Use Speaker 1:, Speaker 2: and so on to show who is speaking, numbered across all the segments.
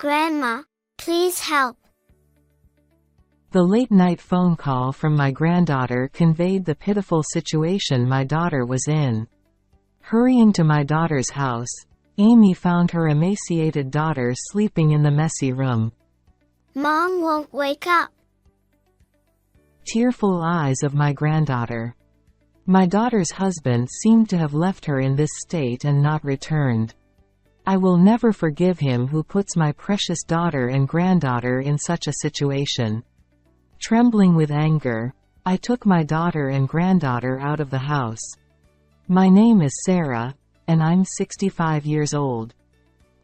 Speaker 1: Grandma, please help.
Speaker 2: The late-night phone call from my granddaughter conveyed the pitiful situation my daughter was in. Hurrying to my daughter's house, Amy found her emaciated daughter sleeping in the messy room.
Speaker 1: Mom won't wake up.
Speaker 2: Tearful eyes of my granddaughter. My daughter's husband seemed to have left her in this state and not returned. I will never forgive him who puts my precious daughter and granddaughter in such a situation. Trembling with anger, I took my daughter and granddaughter out of the house. My name is Sarah, and I'm 65 years old.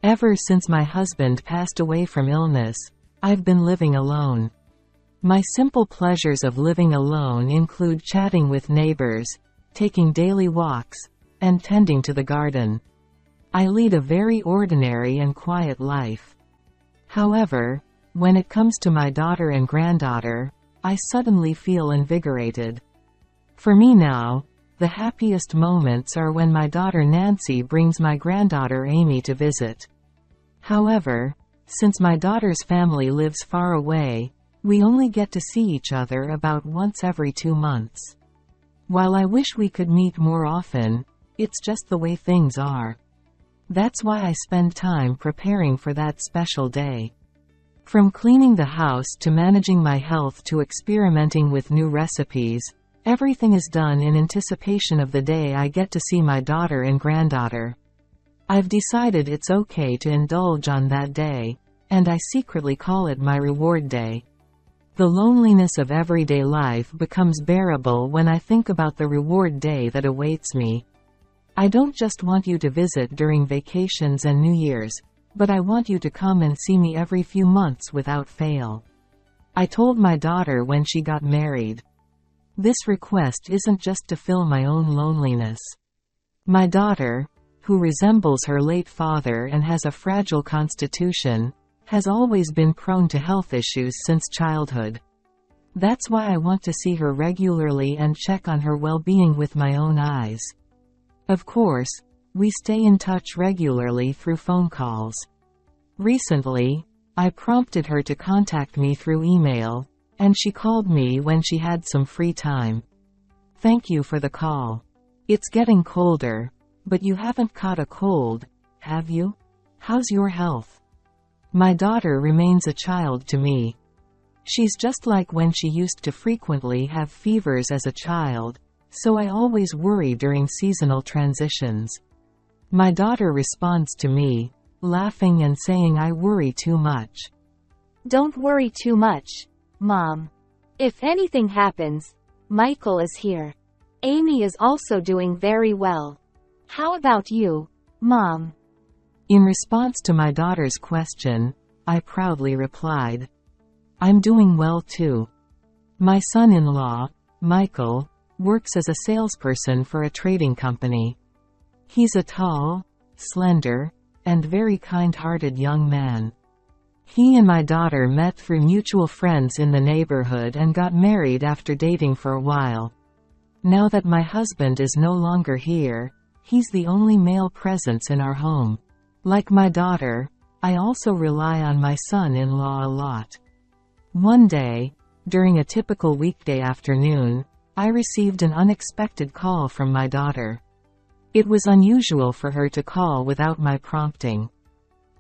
Speaker 2: Ever since my husband passed away from illness, I've been living alone. My simple pleasures of living alone include chatting with neighbors, taking daily walks, and tending to the garden. I lead a very ordinary and quiet life. However, when it comes to my daughter and granddaughter, I suddenly feel invigorated. For me now, the happiest moments are when my daughter Nancy brings my granddaughter Amy to visit. However, since my daughter's family lives far away, we only get to see each other about once every 2 months. While I wish we could meet more often, it's just the way things are. That's why I spend time preparing for that special day. From cleaning the house to managing my health to experimenting with new recipes, everything is done in anticipation of the day I get to see my daughter and granddaughter. I've decided it's okay to indulge on that day, and I secretly call it my reward day. The loneliness of everyday life becomes bearable when I think about the reward day that awaits me. I don't just want you to visit during vacations and New Year's, but I want you to come and see me every few months without fail. I told my daughter when she got married. This request isn't just to fill my own loneliness. My daughter, who resembles her late father and has a fragile constitution, has always been prone to health issues since childhood. That's why I want to see her regularly and check on her well-being with my own eyes. Of course, we stay in touch regularly through phone calls. Recently, I prompted her to contact me through email, and she called me when she had some free time. Thank you for the call. It's getting colder, but you haven't caught a cold, have you? How's your health? My daughter remains a child to me. She's just like when she used to frequently have fevers as a child, so I always worry during seasonal transitions. My daughter responds to me, laughing and saying I worry too much.
Speaker 3: Don't worry too much, Mom. If anything happens, Michael is here. Amy is also doing very well. How about you, Mom?
Speaker 2: In response to my daughter's question, I proudly replied, I'm doing well too. My son-in-law, Michael, works as a salesperson for a trading company. He's a tall, slender, and very kind-hearted young man. He and my daughter met through mutual friends in the neighborhood and got married after dating for a while. Now that my husband is no longer here, he's the only male presence in our home. Like my daughter, I also rely on my son-in-law a lot. One day, during a typical weekday afternoon, I received an unexpected call from my daughter. It was unusual for her to call without my prompting.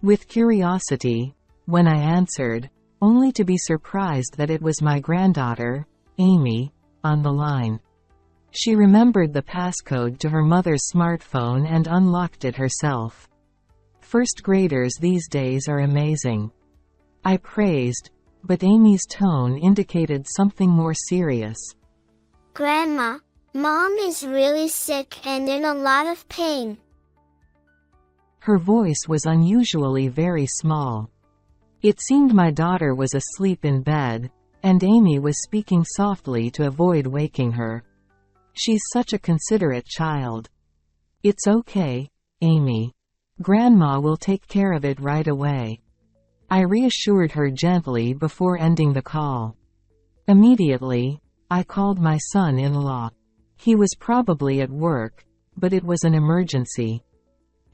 Speaker 2: With curiosity, when I answered, only to be surprised that it was my granddaughter, Amy, on the line. She remembered the passcode to her mother's smartphone and unlocked it herself. First graders these days are amazing. I praised, but Amy's tone indicated something more serious.
Speaker 1: Grandma, Mom is really sick and in a lot of pain.
Speaker 2: Her voice was unusually very small. It seemed my daughter was asleep in bed, and Amy was speaking softly to avoid waking her. She's such a considerate child. It's okay, Amy. Grandma will take care of it right away. I reassured her gently before ending the call. Immediately, I called my son-in-law. He was probably at work, but it was an emergency.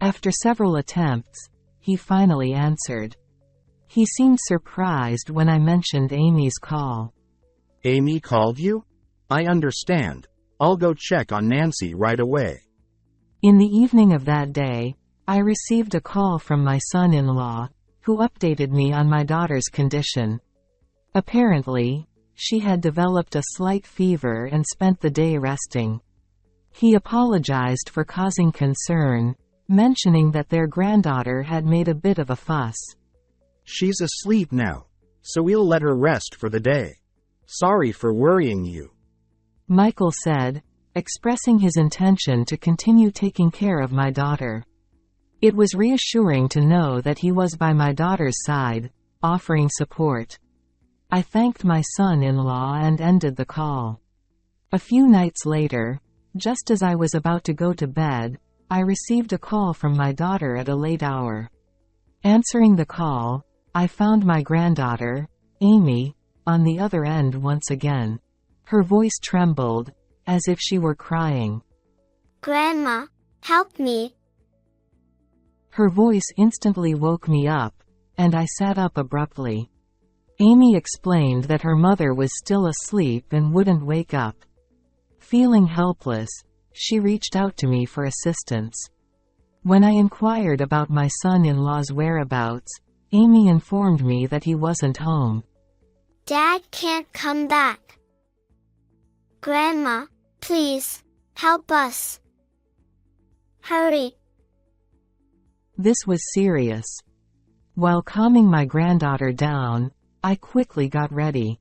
Speaker 2: After several attempts, he finally answered. He seemed surprised when I mentioned Amy's call.
Speaker 4: Amy called you? I understand. I'll go check on Nancy right away.
Speaker 2: In the evening of that day, I received a call from my son-in-law, who updated me on my daughter's condition. Apparently, she had developed a slight fever and spent the day resting. He apologized for causing concern, mentioning that their granddaughter had made a bit of a fuss.
Speaker 4: She's asleep now, so we'll let her rest for the day. Sorry for worrying you.
Speaker 2: Michael said, expressing his intention to continue taking care of my daughter. It was reassuring to know that he was by my daughter's side, offering support. I thanked my son-in-law and ended the call. A few nights later, just as I was about to go to bed, I received a call from my daughter at a late hour. Answering the call, I found my granddaughter, Amy, on the other end once again. Her voice trembled, as if she were crying.
Speaker 1: Grandma, help me.
Speaker 2: Her voice instantly woke me up, and I sat up abruptly. Amy explained that her mother was still asleep and wouldn't wake up. Feeling helpless, she reached out to me for assistance. When I inquired about my son-in-law's whereabouts, Amy informed me that he wasn't home.
Speaker 1: Dad can't come back. Grandma, please, help us. Hurry.
Speaker 2: This was serious. While calming my granddaughter down, I quickly got ready.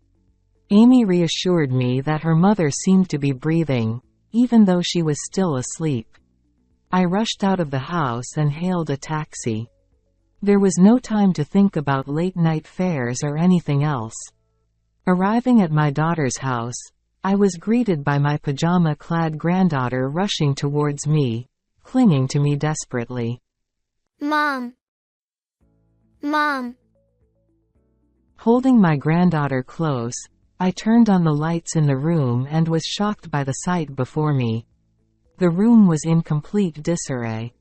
Speaker 2: Amy reassured me that her mother seemed to be breathing, even though she was still asleep. I rushed out of the house and hailed a taxi. There was no time to think about late-night fares or anything else. Arriving at my daughter's house, I was greeted by my pajama-clad granddaughter rushing towards me, clinging to me desperately.
Speaker 1: Mom. Mom.
Speaker 2: Holding my granddaughter close, I turned on the lights in the room and was shocked by the sight before me. The room was in complete disarray.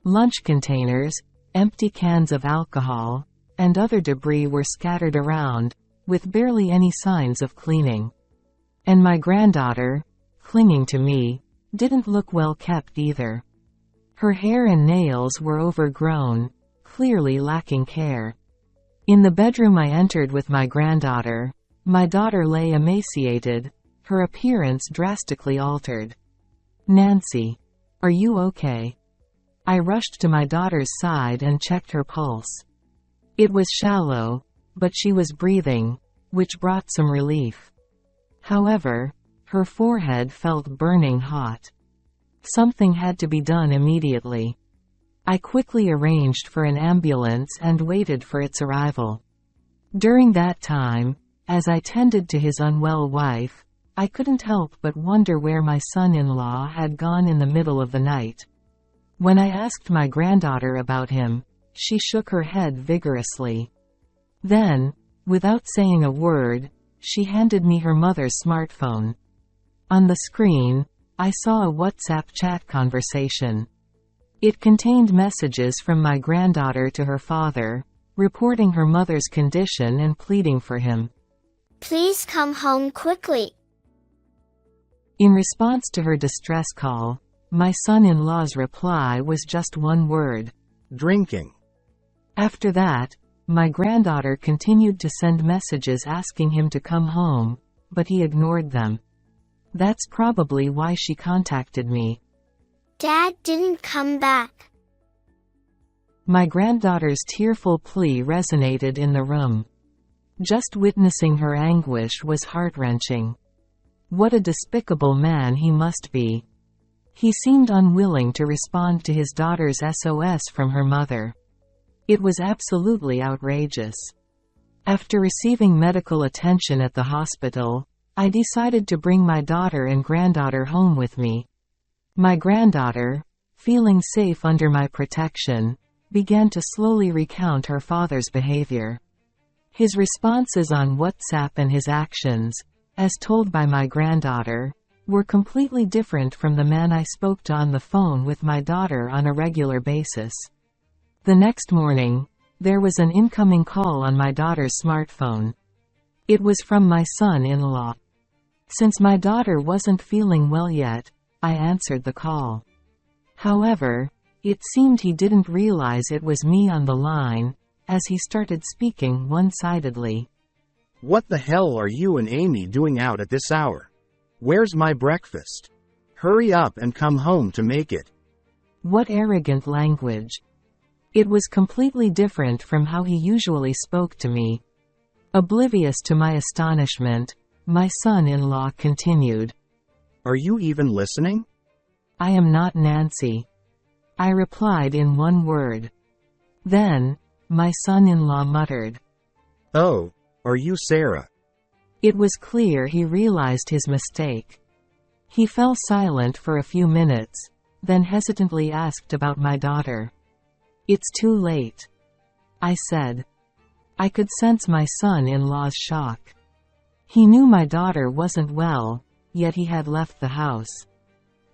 Speaker 2: Lunch containers, empty cans of alcohol, and other debris were scattered around, with barely any signs of cleaning. And my granddaughter, clinging to me, didn't look well kept either. Her hair and nails were overgrown, clearly lacking care. In the bedroom I entered with my granddaughter, my daughter lay emaciated, her appearance drastically altered. "Nancy, are you okay?" I rushed to my daughter's side and checked her pulse. It was shallow, but she was breathing, which brought some relief. However, her forehead felt burning hot. Something had to be done immediately. I quickly arranged for an ambulance and waited for its arrival. During that time, as I tended to his unwell wife, I couldn't help but wonder where my son-in-law had gone in the middle of the night. When I asked my granddaughter about him, she shook her head vigorously. Then, without saying a word, she handed me her mother's smartphone. On the screen, I saw a WhatsApp chat conversation. It contained messages from my granddaughter to her father, reporting her mother's condition and pleading for him.
Speaker 1: Please come home quickly.
Speaker 2: In response to her distress call, my son-in-law's reply was just one word:
Speaker 4: Drinking.
Speaker 2: After that, my granddaughter continued to send messages asking him to come home, but he ignored them. That's probably why she contacted me.
Speaker 1: Dad didn't come back.
Speaker 2: My granddaughter's tearful plea resonated in the room. Just witnessing her anguish was heart-wrenching. What a despicable man he must be. He seemed unwilling to respond to his daughter's SOS from her mother. It was absolutely outrageous. After receiving medical attention at the hospital, I decided to bring my daughter and granddaughter home with me. My granddaughter, feeling safe under my protection, began to slowly recount her father's behavior. His responses on WhatsApp and his actions, as told by my granddaughter, were completely different from the man I spoke to on the phone with my daughter on a regular basis. The next morning, There was an incoming call on my daughter's smartphone. It was from my son-in-law. Since my daughter wasn't feeling well yet, I answered the call. However, it seemed he didn't realize it was me on the line, as he started speaking one-sidedly.
Speaker 4: What the hell are you and Amy doing out at this hour? Where's my breakfast? Hurry up and come home to make it.
Speaker 2: What arrogant language. It was completely different from how he usually spoke to me. Oblivious to my astonishment, my son-in-law continued.
Speaker 4: Are you even listening?
Speaker 2: I am not Nancy. I replied in one word. Then, my son-in-law muttered.
Speaker 4: Oh, are you Sarah?
Speaker 2: It was clear he realized his mistake. He fell silent for a few minutes, then hesitantly asked about my daughter. It's too late, I said. I could sense my son-in-law's shock. He knew my daughter wasn't well, yet he had left the house.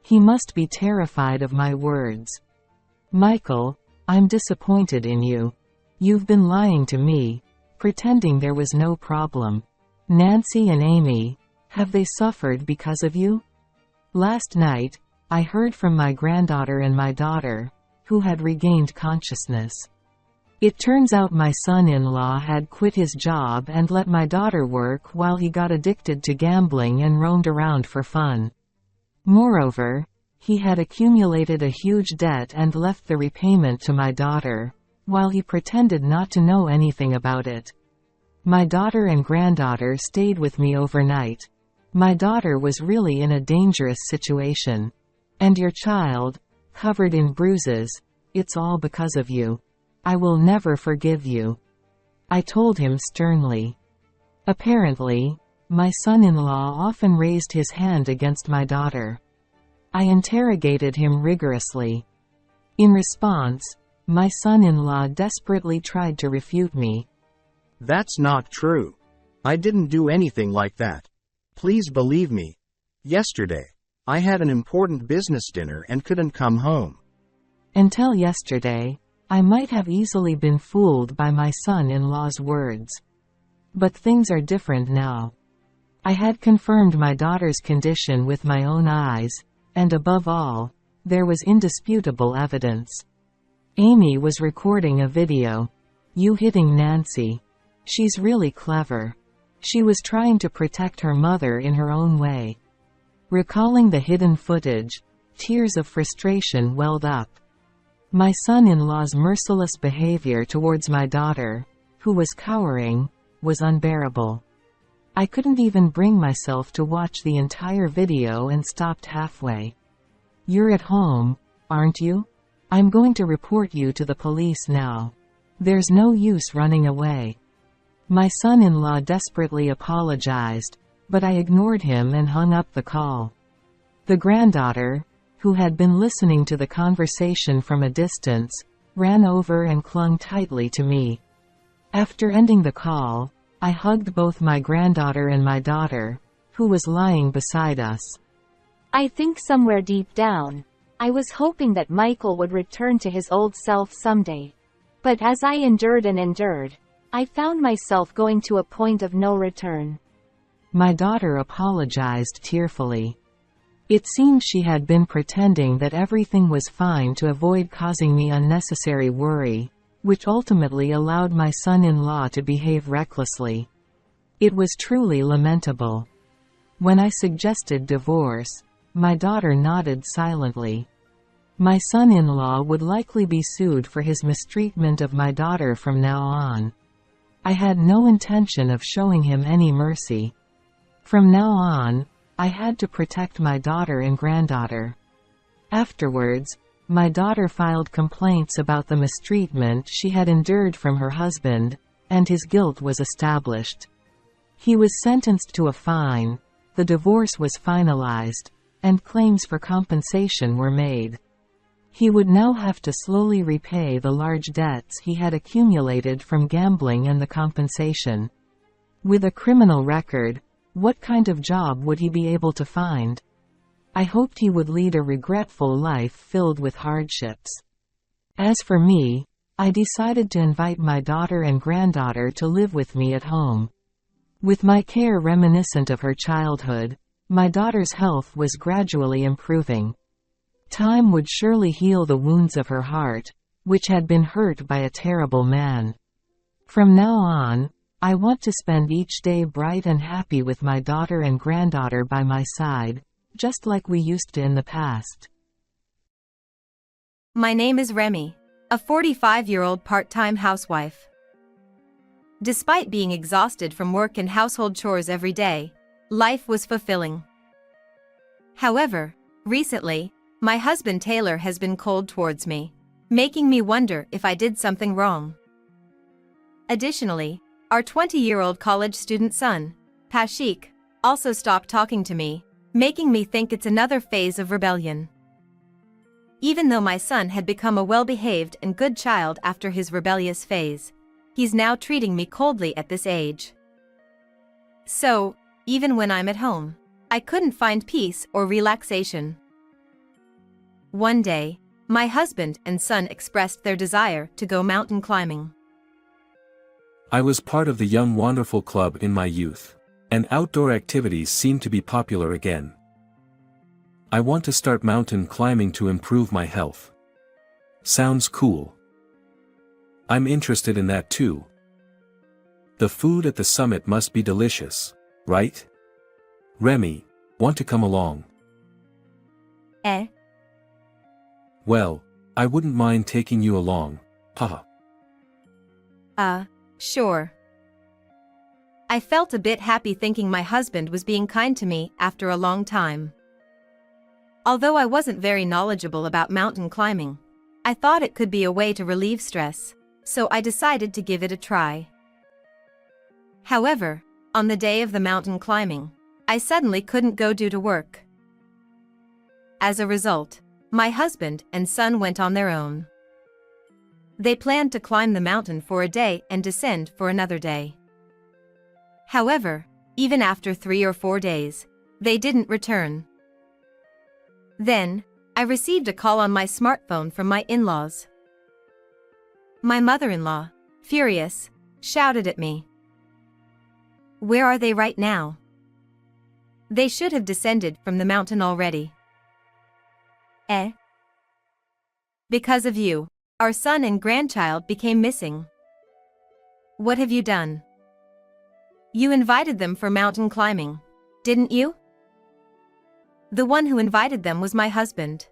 Speaker 2: He must be terrified of my words. Michael, I'm disappointed in you. You've been lying to me, pretending there was no problem. Nancy and Amy, have they suffered because of you? Last night, I heard from my granddaughter and my daughter, who had regained consciousness. It turns out my son-in-law had quit his job and let my daughter work while he got addicted to gambling and roamed around for fun. Moreover, he had accumulated a huge debt and left the repayment to my daughter, while he pretended not to know anything about it. My daughter and granddaughter stayed with me overnight. My daughter was really in a dangerous situation. And your child, covered in bruises, it's all because of you. I will never forgive you, I told him sternly. Apparently, my son-in-law often raised his hand against my daughter. I interrogated him rigorously. In response, my son-in-law desperately tried to refute me.
Speaker 4: That's not true. I didn't do anything like that. Please believe me. Yesterday, I had an important business dinner and couldn't come home.
Speaker 2: Until yesterday, I might have easily been fooled by my son-in-law's words. But things are different now. I had confirmed my daughter's condition with my own eyes, and above all, there was indisputable evidence. Amy was recording a video. You hitting Nancy. She's really clever. She was trying to protect her mother in her own way. Recalling the hidden footage, tears of frustration welled up. My son-in-law's merciless behavior towards my daughter, who was cowering, was unbearable. I couldn't even bring myself to watch the entire video and stopped halfway. You're at home, aren't you? I'm going to report you to the police now. There's no use running away. My son-in-law desperately apologized, but I ignored him and hung up the call. The granddaughter, who had been listening to the conversation from a distance, ran over and clung tightly to me. After ending the call, I hugged both my granddaughter and my daughter, who was lying beside us.
Speaker 3: I think somewhere deep down, I was hoping that Michael would return to his old self someday. But as I endured and endured, I found myself going to a point of no return.
Speaker 2: My daughter apologized tearfully. It seemed she had been pretending that everything was fine to avoid causing me unnecessary worry, which ultimately allowed my son-in-law to behave recklessly. It was truly lamentable. When I suggested divorce, my daughter nodded silently. My son-in-law would likely be sued for his mistreatment of my daughter from now on. I had no intention of showing him any mercy. From now on, I had to protect my daughter and granddaughter. Afterwards, my daughter filed complaints about the mistreatment she had endured from her husband, and his guilt was established. He was sentenced to a fine, the divorce was finalized, and claims for compensation were made. He would now have to slowly repay the large debts he had accumulated from gambling and the compensation. With a criminal record, what kind of job would he be able to find? I hoped he would lead a regretful life filled with hardships. As for me, I decided to invite my daughter and granddaughter to live with me at home. With my care reminiscent of her childhood, my daughter's health was gradually improving. Time would surely heal the wounds of her heart, which had been hurt by a terrible man. From now on, I want to spend each day bright and happy with my daughter and granddaughter by my side, just like we used to in the past.
Speaker 5: My name is Remy, a 45-year-old part-time housewife. Despite being exhausted from work and household chores every day, life was fulfilling. However, recently, my husband Taylor has been cold towards me, making me wonder if I did something wrong. Additionally, our 20-year-old college student son, Pashik, also stopped talking to me, making me think it's another phase of rebellion. Even though my son had become a well-behaved and good child after his rebellious phase, he's now treating me coldly at this age. So, even when I'm at home, I couldn't find peace or relaxation. One day, my husband and son expressed their desire to go mountain climbing.
Speaker 6: I was part of the Young Wonderful Club in my youth, and outdoor activities seem to be popular again. I want to start mountain climbing to improve my health. Sounds cool. I'm interested in that too. The food at the summit must be delicious, right? Remy, want to come along? Well, I wouldn't mind taking you along, haha.
Speaker 5: Sure. I felt a bit happy thinking my husband was being kind to me after a long time. Although I wasn't very knowledgeable about mountain climbing, I thought it could be a way to relieve stress, so I decided to give it a try. However, on the day of the mountain climbing, I suddenly couldn't go due to work. As a result, my husband and son went on their own. They planned to climb the mountain for a day and descend for another day. However, even after 3 or 4 days, they didn't return. Then, I received a call on my smartphone from my in-laws. My mother-in-law, furious, shouted at me. "Where are they right now? They should have descended from the mountain already." Because of you, our son and grandchild became missing. What have you done? You invited them for mountain climbing, didn't you? The one who invited them was my husband.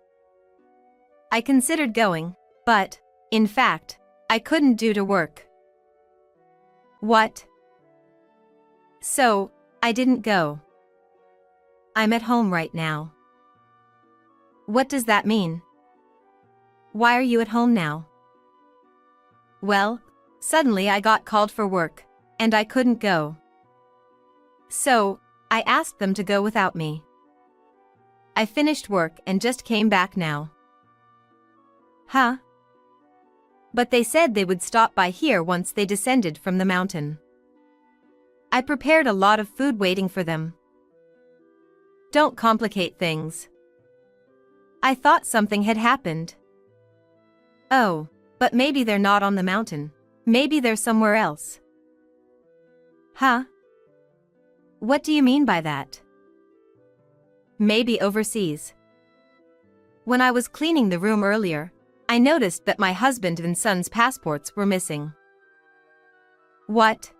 Speaker 5: I considered going, but, in fact, I couldn't due to work. What? So, I didn't go. I'm at home right now. What does that mean? Why are you at home now? Well, suddenly I got called for work, and I couldn't go. So, I asked them to go without me. I finished work and just came back now. Huh? But they said they would stop by here once they descended from the mountain. I prepared a lot of food waiting for them. Don't complicate things. I thought something had happened. Oh, but maybe they're not on the mountain. Maybe they're somewhere else. Huh? What do you mean by that? Maybe overseas. When I was cleaning the room earlier, I noticed that my husband and son's passports were missing. What?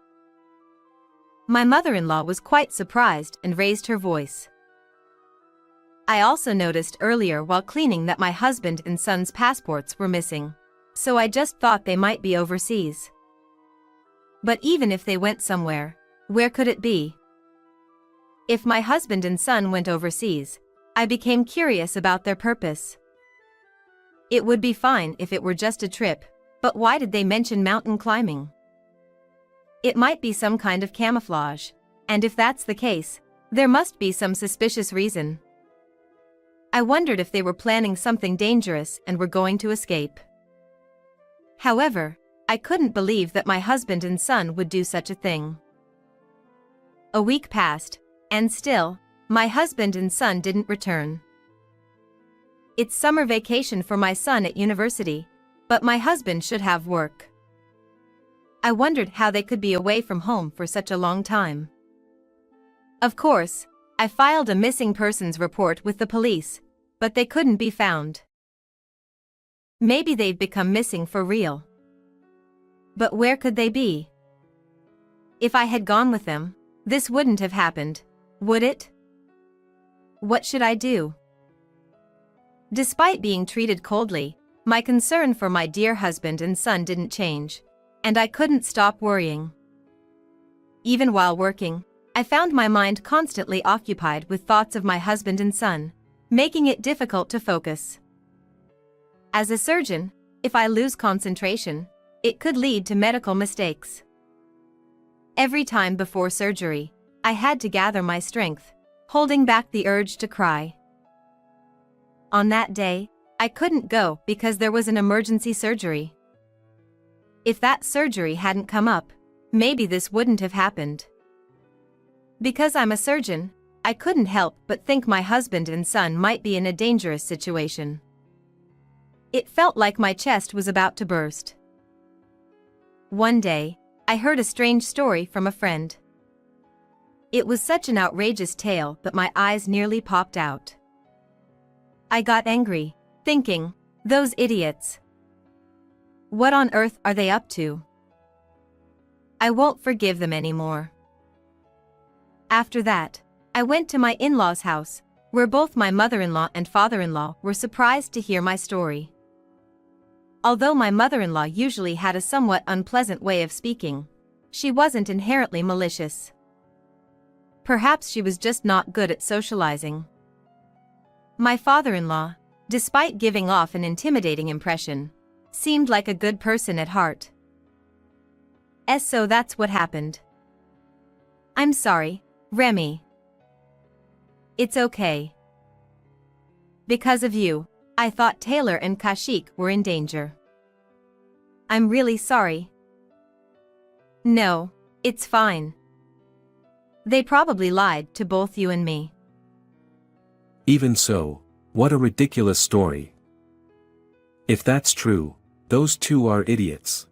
Speaker 5: My mother-in-law was quite surprised and raised her voice. I also noticed earlier while cleaning that my husband and son's passports were missing, so I just thought they might be overseas. But even if they went somewhere, where could it be? If my husband and son went overseas, I became curious about their purpose. It would be fine if it were just a trip, but why did they mention mountain climbing? It might be some kind of camouflage, and if that's the case, there must be some suspicious reason. I wondered if they were planning something dangerous and were going to escape. However, I couldn't believe that my husband and son would do such a thing. A week passed, and still, my husband and son didn't return. It's summer vacation for my son at university, But my husband should have work. I wondered how they could be away from home for such a long time. Of course, I filed a missing persons report with the police, but they couldn't be found. Maybe they'd become missing for real. But where could they be? If I had gone with them, this wouldn't have happened, would it? What should I do? Despite being treated coldly, my concern for my dear husband and son didn't change, and I couldn't stop worrying. Even while working, I found my mind constantly occupied with thoughts of my husband and son, making it difficult to focus. As a surgeon, if I lose concentration, it could lead to medical mistakes. Every time before surgery, I had to gather my strength, holding back the urge to cry. On that day, I couldn't go because there was an emergency surgery. If that surgery hadn't come up, maybe this wouldn't have happened. Because I'm a surgeon, I couldn't help but think my husband and son might be in a dangerous situation. It felt like my chest was about to burst. One day, I heard a strange story from a friend. It was such an outrageous tale that my eyes nearly popped out. I got angry, thinking, those idiots. What on earth are they up to? I won't forgive them anymore. After that, I went to my in-laws' house, where both my mother-in-law and father-in-law were surprised to hear my story. Although my mother-in-law usually had a somewhat unpleasant way of speaking, she wasn't inherently malicious. Perhaps she was just not good at socializing. My father-in-law, despite giving off an intimidating impression, seemed like a good person at heart. So that's what happened. I'm sorry, Remy. It's okay. Because of you, I thought Taylor and Kashik were in danger. I'm really sorry. No, it's fine. They probably lied to both you and me.
Speaker 6: Even so, what a ridiculous story. If that's true, those two are idiots.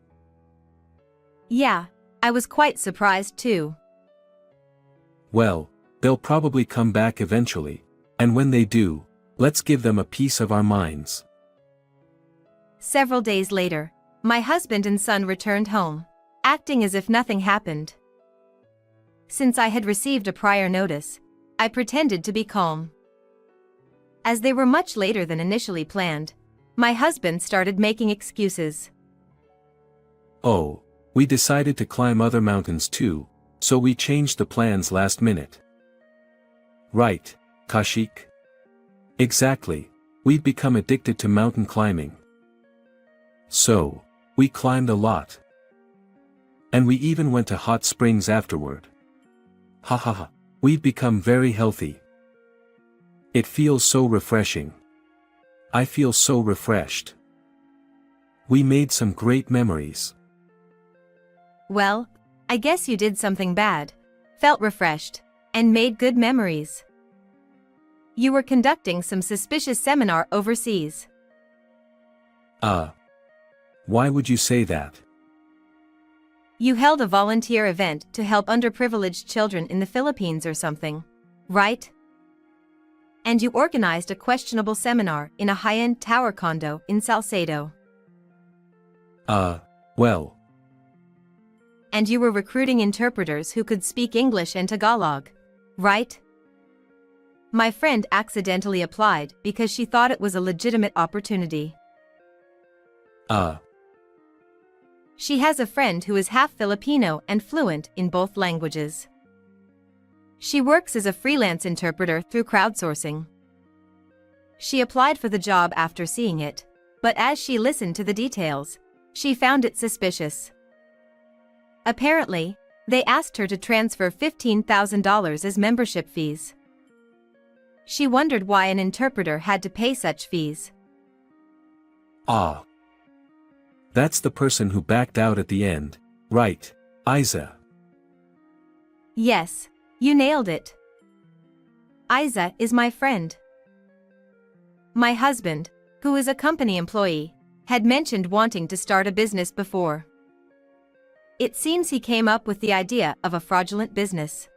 Speaker 5: Yeah, I was quite surprised too.
Speaker 6: Well, they'll probably come back eventually, and when they do, let's give them a piece of our minds.
Speaker 5: Several days later, my husband and son returned home, acting as if nothing happened. Since I had received a prior notice, I pretended to be calm. As they were much later than initially planned, my husband started making excuses.
Speaker 6: Oh, we decided to climb other mountains too, so we changed the plans last minute. Right, Kashik? Exactly, we'd become addicted to mountain climbing. So, we climbed a lot. And we even went to hot springs afterward. Ha ha ha, we've become very healthy. It feels so refreshing. I feel so refreshed. We made some great memories.
Speaker 5: Well, I guess you did something bad, felt refreshed, and made good memories. You were conducting some suspicious seminar overseas.
Speaker 6: Why would you say that?
Speaker 5: You held a volunteer event to help underprivileged children in the Philippines or something, right? And you organized a questionable seminar in a high-end tower condo in Salcedo.
Speaker 6: Well.
Speaker 5: And you were recruiting interpreters who could speak English and Tagalog, right? My friend accidentally applied because she thought it was a legitimate opportunity. She has a friend who is half Filipino and fluent in both languages. She works as a freelance interpreter through crowdsourcing. She applied for the job after seeing it, but as she listened to the details, she found it suspicious. Apparently, they asked her to transfer $15,000 as membership fees. She wondered why an interpreter had to pay such fees.
Speaker 6: That's the person who backed out at the end, right, Isa?
Speaker 5: Yes, you nailed it. Isa is my friend. My husband, who is a company employee, had mentioned wanting to start a business before. It seems he came up with the idea of a fraudulent business.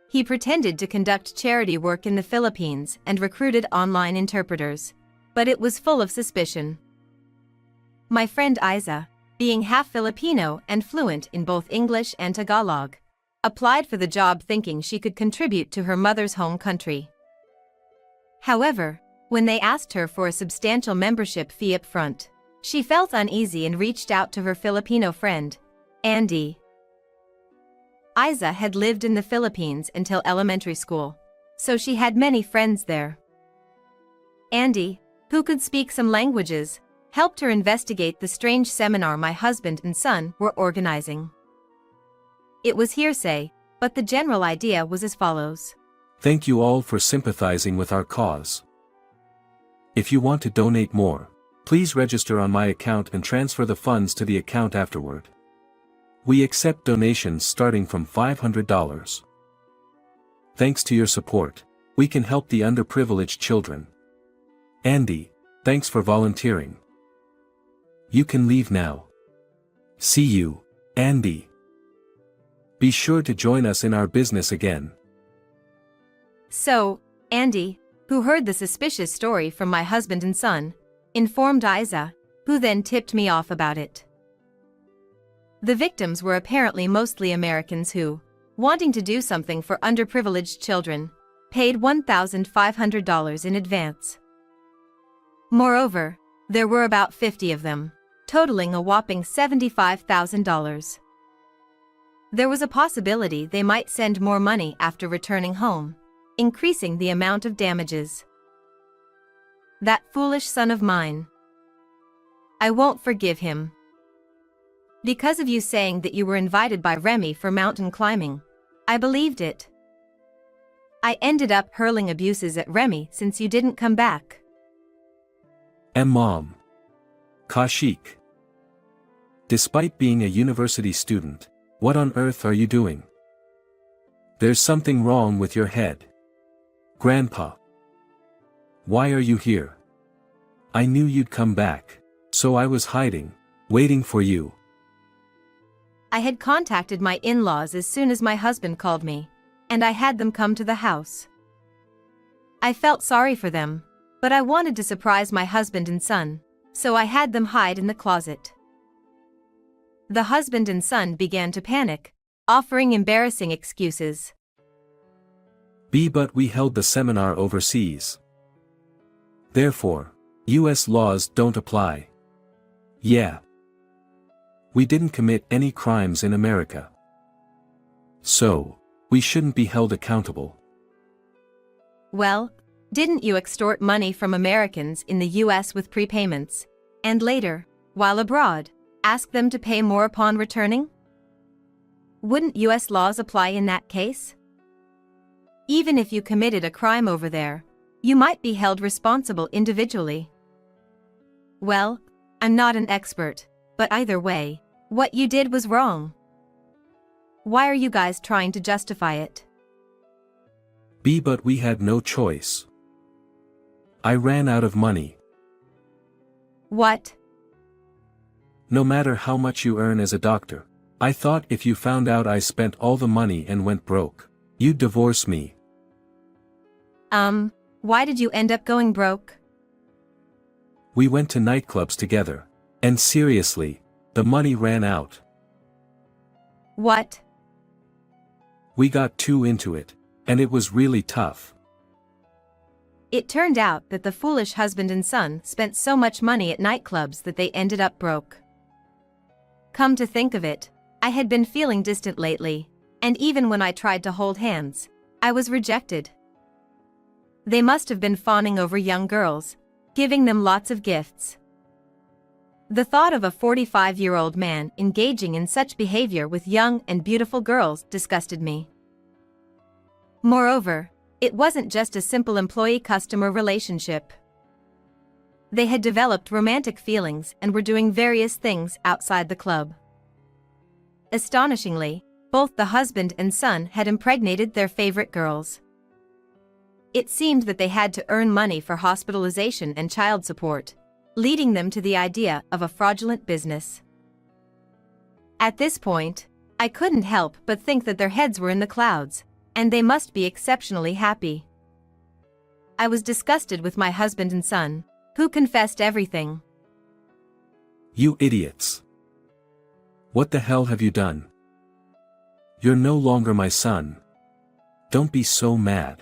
Speaker 5: He pretended to conduct charity work in the Philippines and recruited online interpreters, but it was full of suspicion. My friend Isa, being half Filipino and fluent in both English and Tagalog, applied for the job thinking she could contribute to her mother's home country. However, when they asked her for a substantial membership fee up front, she felt uneasy and reached out to her Filipino friend, Andy. Isa had lived in the Philippines until elementary school, so she had many friends there. Andy, who could speak some languages, helped her investigate the strange seminar my husband and son were organizing. It was hearsay, but the general idea was as follows.
Speaker 6: Thank you all for sympathizing with our cause. If you want to donate more, please register on my account and transfer the funds to the account afterward. We accept donations starting from $500. Thanks to your support, we can help the underprivileged children. Andy, thanks for volunteering. You can leave now. See you, Andy. Be sure to join us in our business again.
Speaker 5: So, Andy, who heard the suspicious story from my husband and son, informed Isa, who then tipped me off about it. The victims were apparently mostly Americans who, wanting to do something for underprivileged children, paid $1,500 in advance. Moreover, there were about 50 of them, totaling a whopping $75,000. There was a possibility they might send more money after returning home, increasing the amount of damages. That foolish son of mine. I won't forgive him. Because of you saying that you were invited by Remy for mountain climbing, I believed it. I ended up hurling abuses at Remy since you didn't come back.
Speaker 6: Mom. Kashik. Despite being a university student, what on earth are you doing? There's something wrong with your head. Grandpa. Why are you here? I knew you'd come back, so I was hiding, waiting for you.
Speaker 5: I had contacted my in-laws as soon as my husband called me, and I had them come to the house. I felt sorry for them, but I wanted to surprise my husband and son, so I had them hide in the closet. The husband and son began to panic, offering embarrassing excuses.
Speaker 6: But we held the seminar overseas. Therefore, US laws don't apply. Yeah. We didn't commit any crimes in America. So, we shouldn't be held accountable.
Speaker 5: Well, didn't you extort money from Americans in the US with prepayments, and later, while abroad, ask them to pay more upon returning? Wouldn't US laws apply in that case? Even if you committed a crime over there, you might be held responsible individually. Well, I'm not an expert, but either way, what you did was wrong. Why are you guys trying to justify it?
Speaker 6: But we had no choice. I ran out of money.
Speaker 5: What?
Speaker 6: No matter how much you earn as a doctor, I thought if you found out I spent all the money and went broke, you'd divorce me.
Speaker 5: Why did you end up going broke?
Speaker 6: We went to nightclubs together, and seriously, the money ran out.
Speaker 5: What?
Speaker 6: We got too into it, and it was really tough.
Speaker 5: It turned out that the foolish husband and son spent so much money at nightclubs that they ended up broke. Come to think of it, I had been feeling distant lately, and even when I tried to hold hands, I was rejected. They must have been fawning over young girls, giving them lots of gifts. The thought of a 45-year-old man engaging in such behavior with young and beautiful girls disgusted me. Moreover, it wasn't just a simple employee-customer relationship. They had developed romantic feelings and were doing various things outside the club. Astonishingly, both the husband and son had impregnated their favorite girls. It seemed that they had to earn money for hospitalization and child support, leading them to the idea of a fraudulent business. At this point, I couldn't help but think that their heads were in the clouds, and they must be exceptionally happy. I was disgusted with my husband and son, who confessed everything.
Speaker 6: You idiots. What the hell have you done? You're no longer my son. Don't be so mad.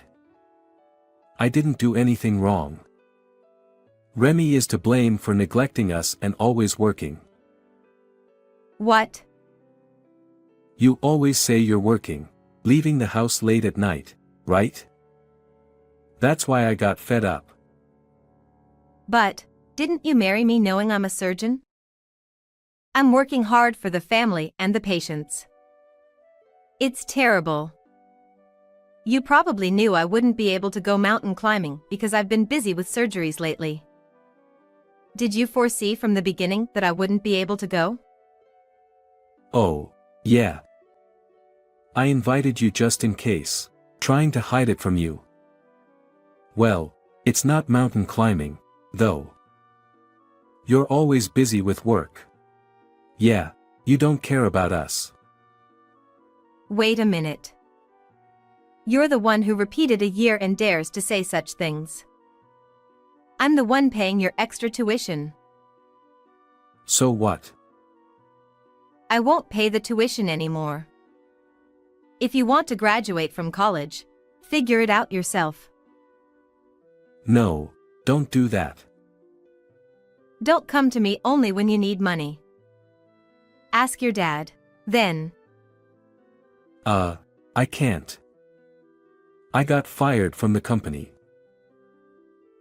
Speaker 6: I didn't do anything wrong. Remy is to blame for neglecting us and always working.
Speaker 5: What?
Speaker 6: You always say you're working, leaving the house late at night, right? That's why I got fed up.
Speaker 5: But, didn't you marry me knowing I'm a surgeon? I'm working hard for the family and the patients. It's terrible. You probably knew I wouldn't be able to go mountain climbing because I've been busy with surgeries lately. Did you foresee from the beginning that I wouldn't be able to go?
Speaker 6: Oh, yeah. I invited you just in case, trying to hide it from you. Well, it's not mountain climbing, though. You're always busy with work. Yeah, you don't care about us.
Speaker 5: Wait a minute. You're the one who repeated a year and dares to say such things. I'm the one paying your extra tuition.
Speaker 6: So what?
Speaker 5: I won't pay the tuition anymore. If you want to graduate from college, figure it out yourself.
Speaker 6: No, don't do that.
Speaker 5: Don't come to me only when you need money. Ask your dad, then.
Speaker 6: I can't. I got fired from the company.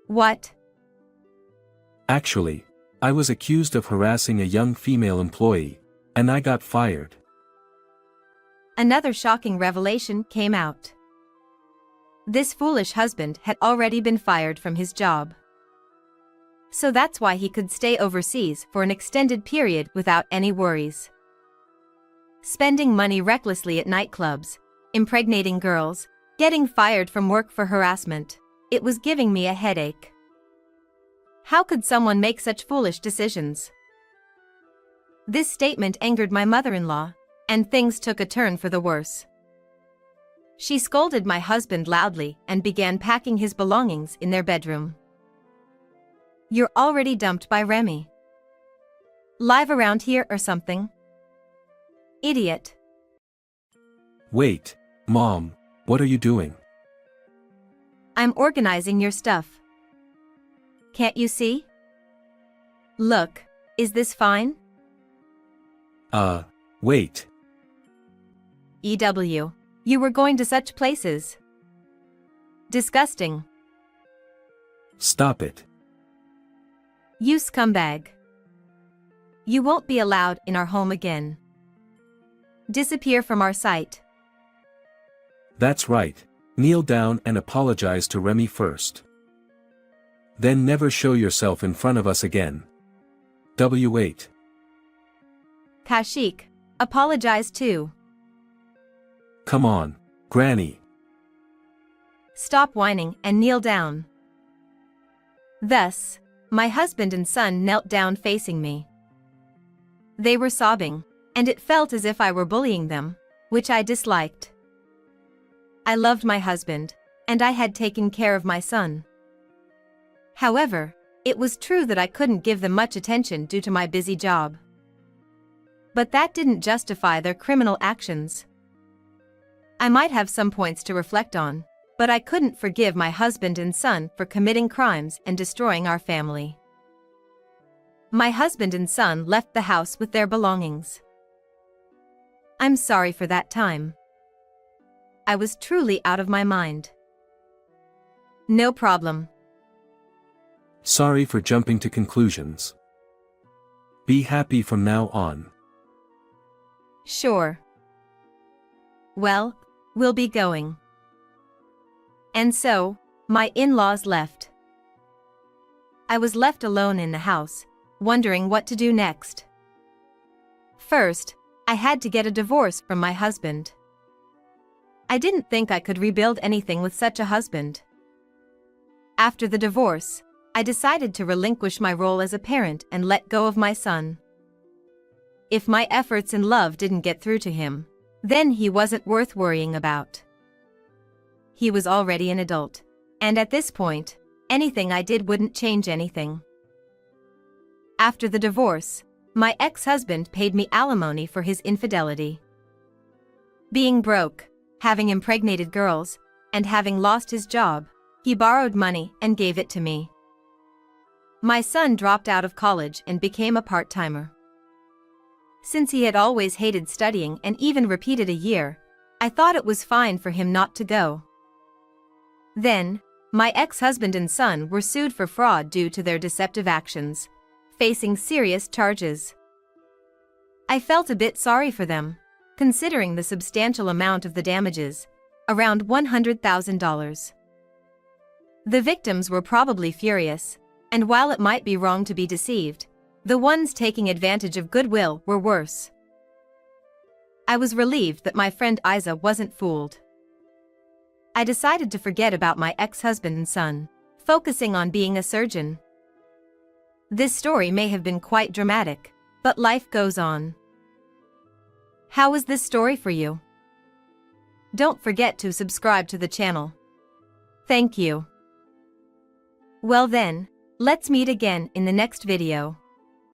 Speaker 5: What?
Speaker 6: Actually, I was accused of harassing a young female employee, and I got fired.
Speaker 5: Another shocking revelation came out. This foolish husband had already been fired from his job. So that's why he could stay overseas for an extended period without any worries. Spending money recklessly at nightclubs, impregnating girls, getting fired from work for harassment. It was giving me a headache. How could someone make such foolish decisions? This statement angered my mother-in-law, and things took a turn for the worse. She scolded my husband loudly and began packing his belongings in their bedroom. You're already dumped by Remy. Live around here or something? Idiot.
Speaker 6: Wait, Mom, what are you doing?
Speaker 5: I'm organizing your stuff. Can't you see? Look, is this fine?
Speaker 6: Wait.
Speaker 5: EW, you were going to such places. Disgusting.
Speaker 6: Stop it.
Speaker 5: You scumbag. You won't be allowed in our home again. Disappear from our sight.
Speaker 6: That's right. Kneel down and apologize to Remy first. Then never show yourself in front of us again. W8.
Speaker 5: Kashik, apologize too.
Speaker 6: Come on, Granny.
Speaker 5: Stop whining and kneel down. Thus, my husband and son knelt down facing me. They were sobbing, and it felt as if I were bullying them, which I disliked. I loved my husband, and I had taken care of my son. However, it was true that I couldn't give them much attention due to my busy job. But that didn't justify their criminal actions. I might have some points to reflect on, but I couldn't forgive my husband and son for committing crimes and destroying our family. My husband and son left the house with their belongings. I'm sorry for that time. I was truly out of my mind. No problem.
Speaker 6: Sorry for jumping to conclusions. Be happy from now on.
Speaker 5: Sure. Well, we'll be going. And so, my in-laws left. I was left alone in the house, wondering what to do next. First, I had to get a divorce from my husband. I didn't think I could rebuild anything with such a husband. After the divorce, I decided to relinquish my role as a parent and let go of my son. If my efforts and love didn't get through to him, then he wasn't worth worrying about. He was already an adult, and at this point, anything I did wouldn't change anything. After the divorce, my ex-husband paid me alimony for his infidelity. Being broke, having impregnated girls, and having lost his job, he borrowed money and gave it to me. My son dropped out of college and became a part-timer. Since he had always hated studying and even repeated a year, I thought it was fine for him not to go. Then, my ex-husband and son were sued for fraud due to their deceptive actions, facing serious charges. I felt a bit sorry for them, considering the substantial amount of the damages, around $100,000. The victims were probably furious, and while it might be wrong to be deceived, the ones taking advantage of goodwill were worse. I was relieved that my friend Isa wasn't fooled. I decided to forget about my ex-husband and son, focusing on being a surgeon. This story may have been quite dramatic, but life goes on. How was this story for you? Don't forget to subscribe to the channel. Thank you. Well then, let's meet again in the next video.